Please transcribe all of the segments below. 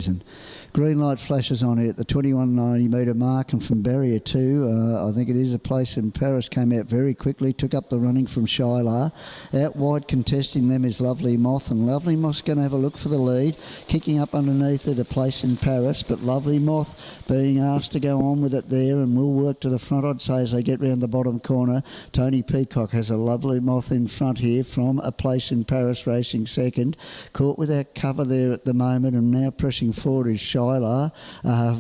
And green light flashes on here at the 2190 metre mark, and from barrier 2, I think it is a place in Paris, came out very quickly, took up the running from Shilar. Out wide contesting them is Lovely Moth, and Lovely Moth's going to have a look for the lead, kicking up underneath it a place in Paris, but Lovely Moth being asked to go on with it there and will work to the front, I'd say, as they get round the bottom corner. Tony Peacock has a Lovely Moth in front here from a place in Paris racing second, caught without cover there at the moment, and now pressing forward is Shilar.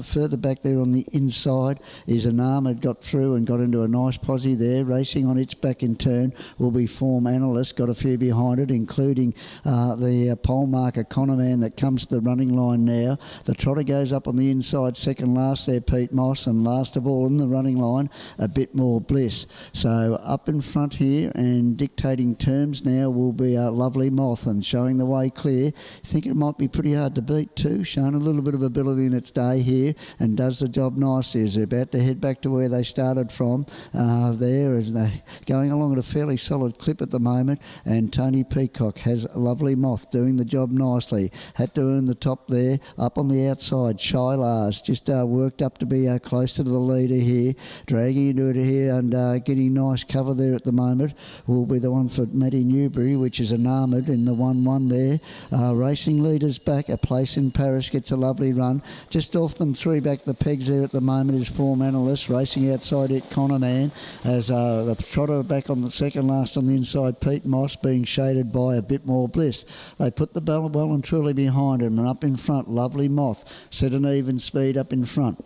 Further back there on the inside is Anarmid, got through and got into a nice posse there. Racing on its back in turn will be Form Analyst, got a few behind it, including the pole marker Connorman that comes to the running line now. The trotter goes up on the inside, second last there Pete Moss, and last of all in the running line A Bit More Bliss. So up in front here and dictating terms now will be Lovely Moth, and showing the way clear. I think it might be pretty hard to beat too, showing a little bit of ability in its day here and does the job nicely as they're about to head back to where they started from there, as they're going along at a fairly solid clip at the moment. And Tony Peacock has Lovely Moth doing the job nicely. Had to earn the top there. Up on the outside, Shilar's just worked up to be closer to the leader here, dragging into it here and getting nice cover there at the moment will be the one for Matty Newbury, which is Anarmid in the 1-1 there. Racing leaders back, a place in Paris gets a lovely run. Just off them three back the pegs there at the moment is Form Analyst. Racing outside it, Connorman, as the trotter back on the second last on the inside, Pete Moss, being shaded by A Bit More Bliss. They put the bell well and truly behind him, and up in front, Lovely Moth set an even speed up in front.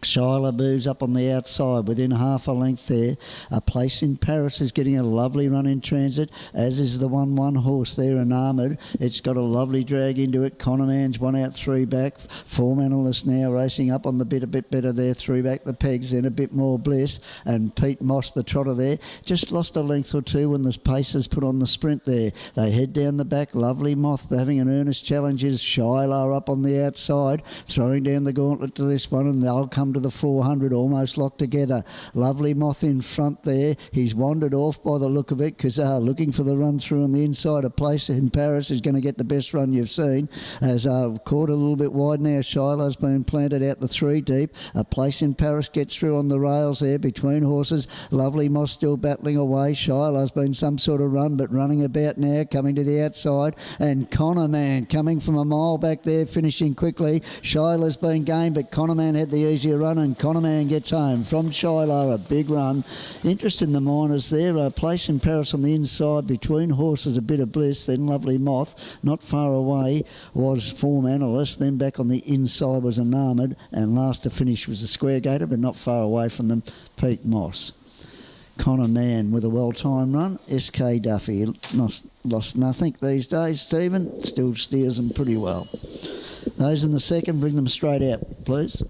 Shilar moves up on the outside within half a length there. A place in Paris is getting a lovely run in transit, as is the 1-1 horse there, Anarmid. It's got a lovely drag into it. Connorman's 1 out 3 back. Form Analyst now racing up on the bit a bit better there, 3 back the pegs, then A Bit More Bliss. And Pete Moss, the trotter there, just lost a length or two when the pacers put on the sprint there. They head down the back. Lovely Moth having an earnest challenge is Shilar up on the outside, throwing down the gauntlet to this one, and they'll come to the 400, almost locked together. Lovely Moth in front there. He's wandered off by the look of it, because looking for the run through on the inside. A place in Paris is going to get the best run you've seen, as caught a little bit wide now. Shilar's been planted out the 3 deep. A place in Paris gets through on the rails there between horses. Lovely Moth still battling away. Shilar's been some sort of run, but running about now, coming to the outside, and Connorman coming from a mile back there, finishing quickly. Shilar's been game, but Connorman had the easier run, and Connorman gets home from Shilar. A big run. Interest in the minors there. A place in Paris on the inside between horses, A Bit of Bliss, then Lovely Moth. Not far away was Form Analyst, then back on the inside was Anarmid, and last to finish was the Square Gator, but not far away from them, Pete Moss. Connorman with a well-timed run. SK Duffy lost nothing these days. Stephen still steers them pretty well. Those in the second, bring them straight out, please.